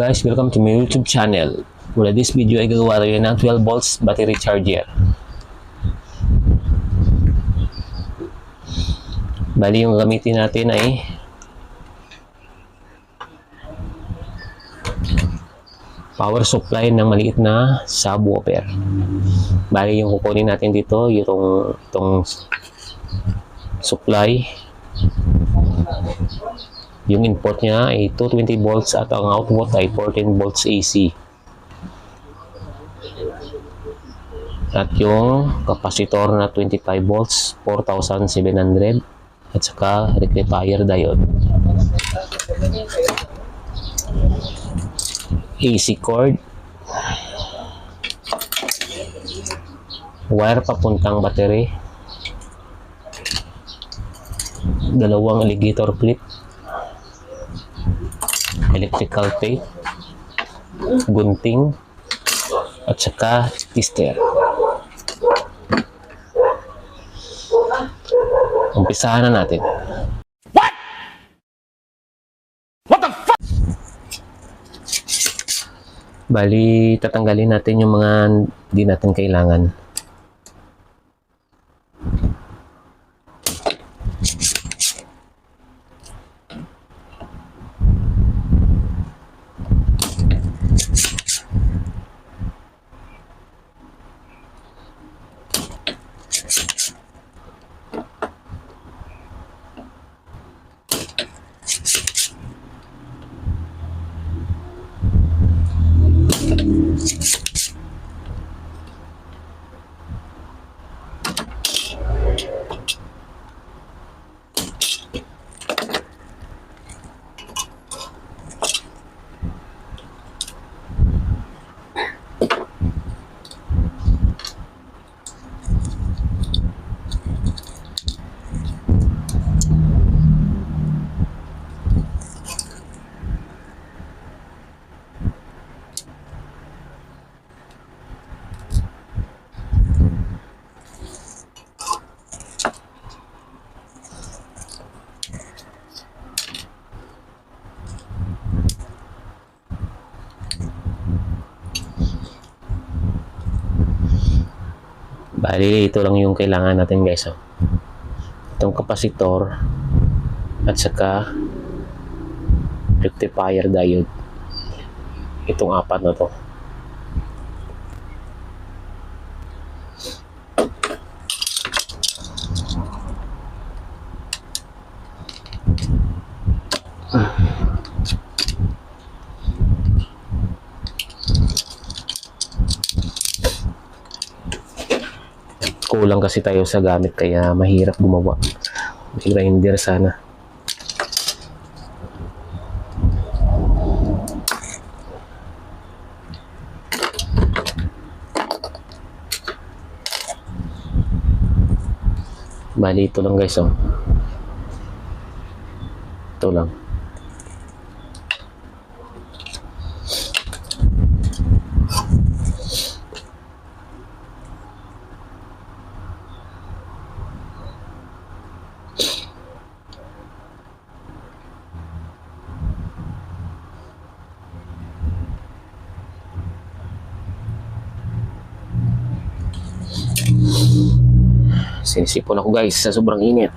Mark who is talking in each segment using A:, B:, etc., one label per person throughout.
A: guys, welcome to my YouTube channel. For this video ay gagawa tayo ng 12 volts battery charger. Bali yung gamitin natin ay power supply ng maliit na subwoofer. Bali yung kukunin natin dito itong supply. Yung input niya ay 220 volts at ang output ay 14 volts AC. At yung capacitor na 25 volts, 4,700 at saka rectifier diode. AC cord. Wire papuntang battery. Dalawang alligator clip. Electrical tape, gunting, at saka tester. Umpisahan na natin.
B: What? What the fuck?
A: Bali, tatanggalin natin yung mga di natin kailangan. Bali, ito lang yung kailangan natin guys. Itong capacitor at saka rectifier diode. Itong apat na to. Kulang kasi tayo sa gamit kaya mahirap gumawa. May grinder sana. Bali, ito lang guys, oh. Ito lang. Sinisipon ako guys sa sobrang init.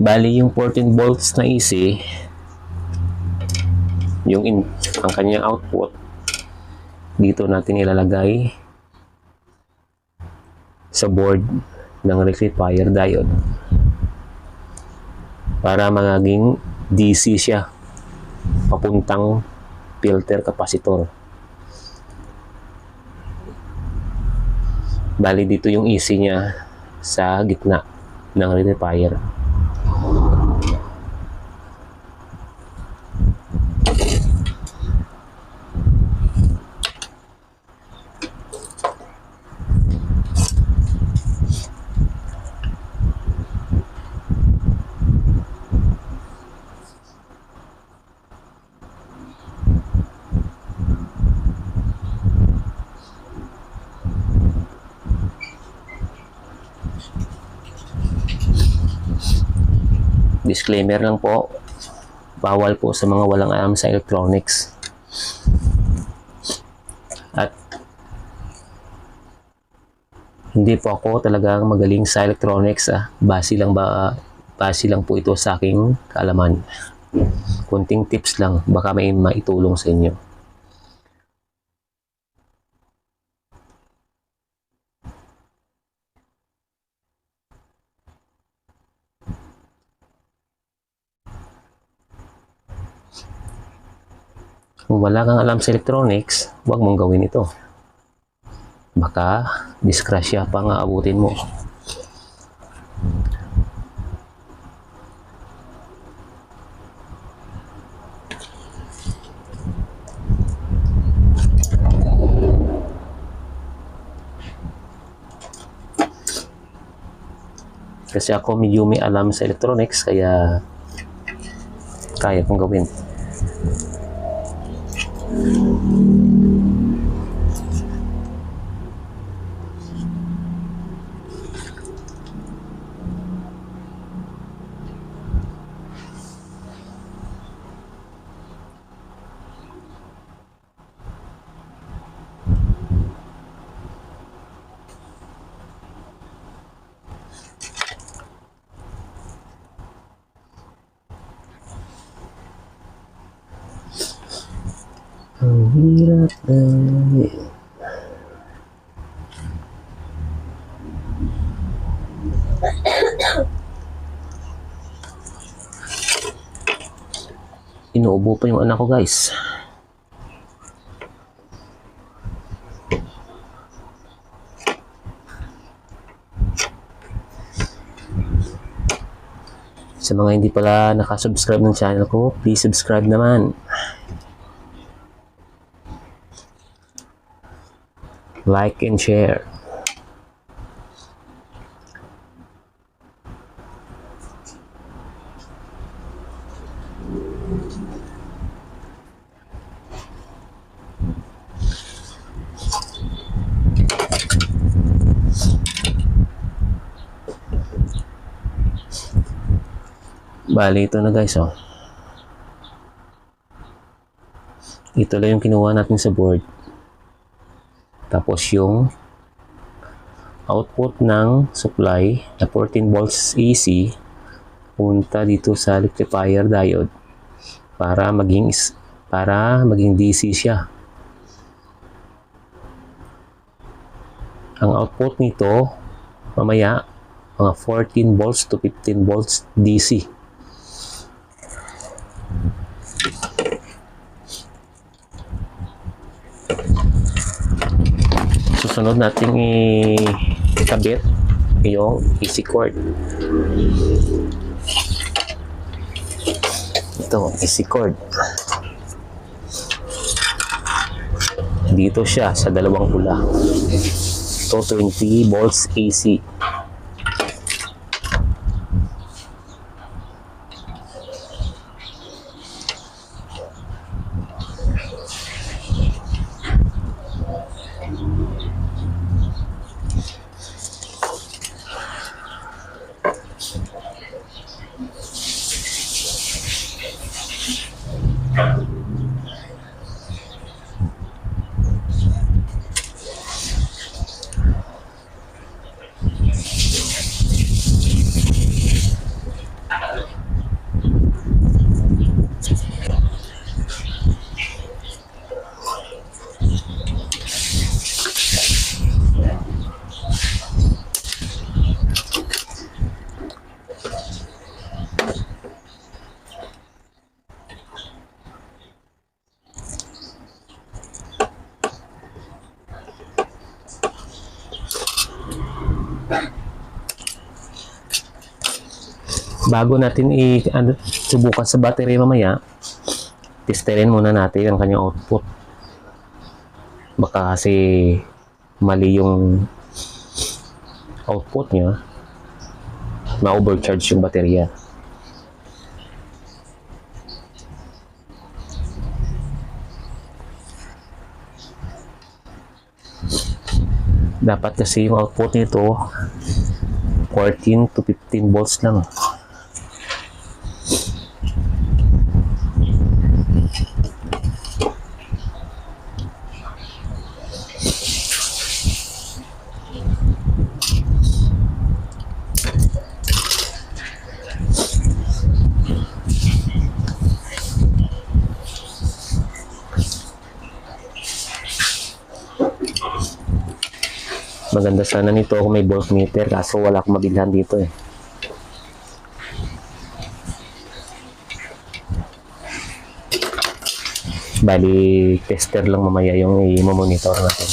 A: Bali yung 14 volts na AC, ang kanyang output dito natin ilalagay sa board ng rectifier diode para maging DC siya papuntang filter capacitor. Bali dito yung AC niya sa gitna ng rectifier. disclaimer lang po, bawal po sa mga walang alam sa electronics. At hindi po ako talagang magaling sa electronics. Base lang po ito sa aking kaalaman. Kunting tips lang, baka may maitulong sa inyo. Kung wala kang alam sa electronics, huwag mong gawin ito. Baka disgrasya pa nga abutin mo. Kasi ako medyo may alam sa electronics, kaya kaya kong gawin. Ang hirap na inuubo pa yung anak ko, guys. Sa mga hindi pala nakasubscribe ng channel ko, please subscribe naman. Like and share. Bali, ito na, guys, oh. Ito lang yung kinuha natin sa board. Tapos yung output ng supply na 14 volts AC punta dito sa rectifier diode para maging DC siya. Ang output nito mamaya mga 14 volts to 15 volts DC. Susunod nating ikabit yung AC cord. Ito, AC cord. Dito siya sa dalawang pula. Ito 20 volts AC. Bago natin subukan sa battery mamaya, testerin muna natin ang kanyang output. Baka kasi mali yung output niya, ma-overcharge yung baterya. Dapat kasi yung output nito 14 to 15 volts lang. Maganda sana nito kung may voltmeter, kaso wala akong mabilhan dito eh. Bali, tester lang mamaya yung i-monitor natin.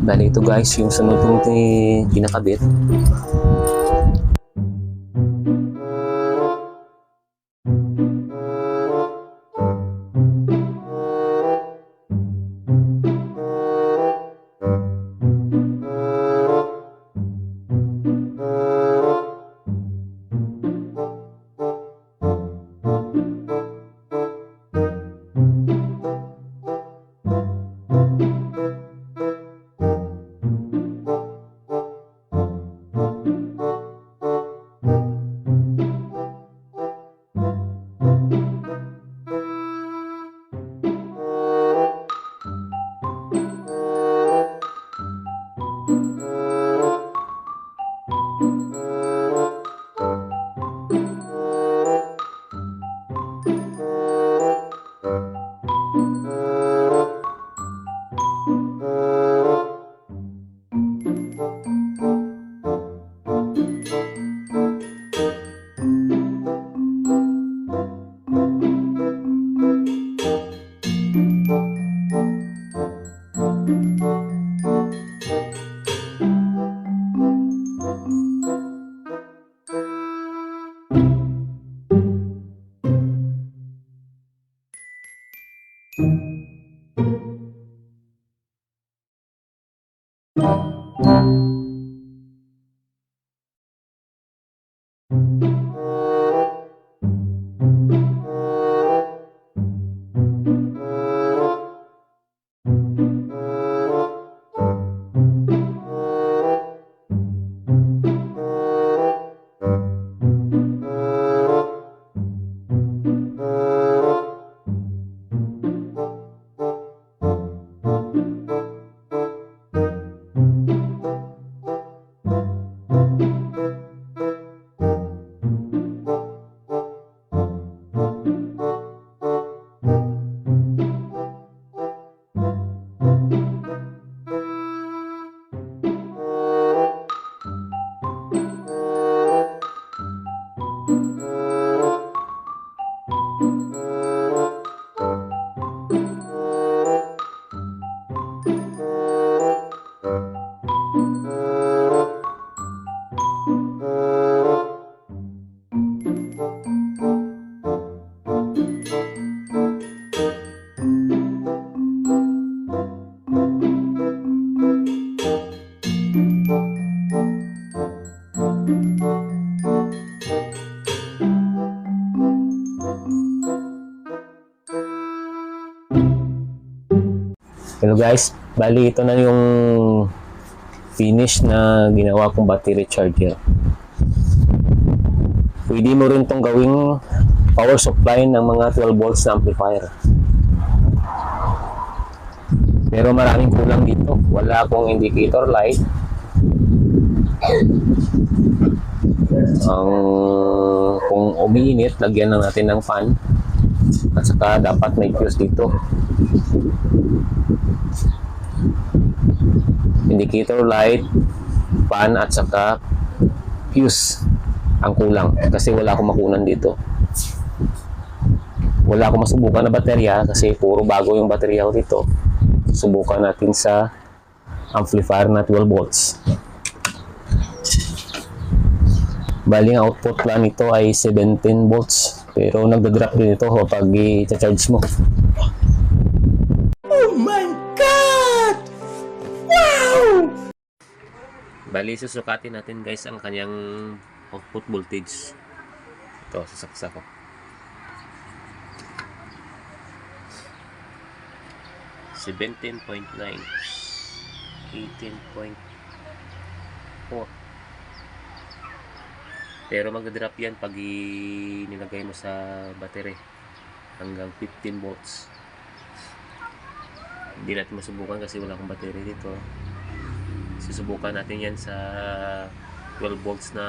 A: Bali, ito guys, yung sunod kong kinakabit. Hello guys, bali ito na yung finish na ginawa kong battery charger. Pwede mo rin itong gawing power supply ng mga 12 volts na amplifier. Pero maraming kulang dito. Wala akong indicator light. Kung umiinit, lagyan lang natin ng fan. At saka dapat may fuse dito. Indicator light, fan at saka fuse ang kulang kasi wala akong makunan dito. Wala akong masubukan na baterya kasi puro bago yung baterya ko dito. Subukan natin sa amplifier na 12 volts. Bali ang output lang nito ay 17 volts pero nagda-drop din ito pag i-charge mo.
B: Oh my God! Wow!
A: Bali, susukatin natin guys ang kanyang output voltage. Ito, sasaksa ko. $17.9, 18.4. Pero magdadrop yan pag nilagay mo sa battery hanggang 15 volts. Hindi natin masubukan kasi wala akong battery dito. Susubukan natin yan sa 12 volts na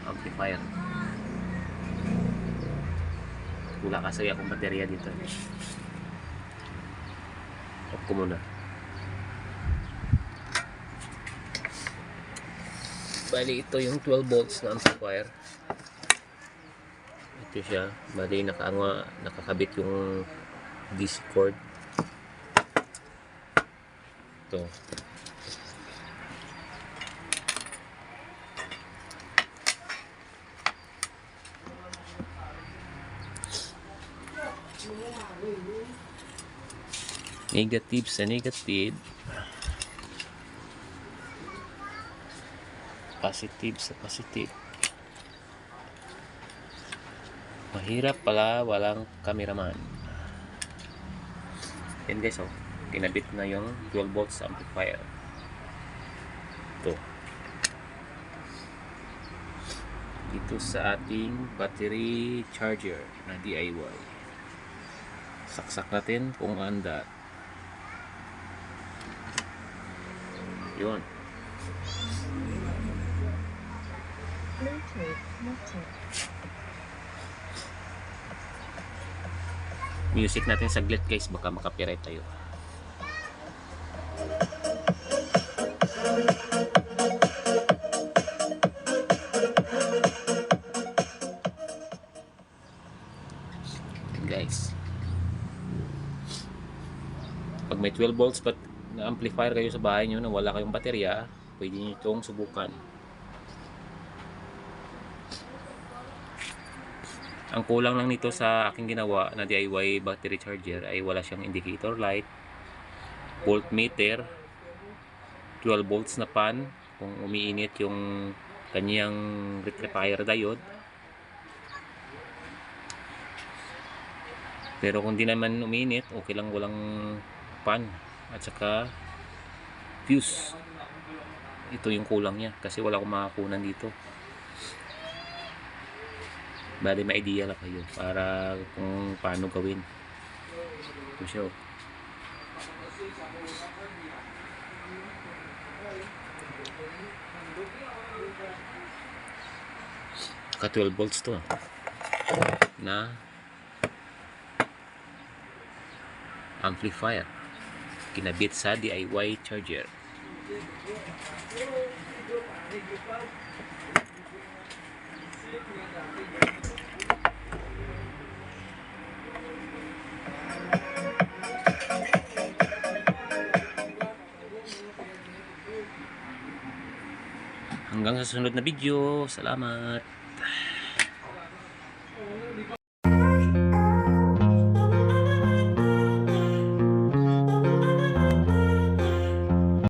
A: amplifier. Wala kasi akong baterya dito. Off ko muna. Bali, ito yung 12 volts na amplifier. Ito siya. Bali, nakakabit yung DC cord. Ito. Negative sa negative. Positive sa positive. Mahirap pala walang cameraman. Yan guys, oh. Kinabit na yung 12 volts amplifier. Ito. Dito sa ating battery charger na DIY. Saksak natin kung anda. Yun. Music natin saglit guys, baka makapiright tayo. Guys, pag may 12 volts na amplifier kayo sa bahay nyo na wala kayong baterya, pwede nyo itong subukan. Ang kulang lang nito sa aking ginawa na DIY battery charger ay wala siyang indicator light, voltmeter, 12 volts na pan kung umiinit yung kanyang rectifier diode. Pero kung di naman umiinit, okay lang walang pan at saka fuse. Ito yung kulang niya kasi wala akong makakunan dito. Bali, may idea lang kayo para kung paano gawin. Ito siya. Ka 12 volts to na amplifier kinabit sa DIY charger. Hanggang sa susunod na video. Salamat.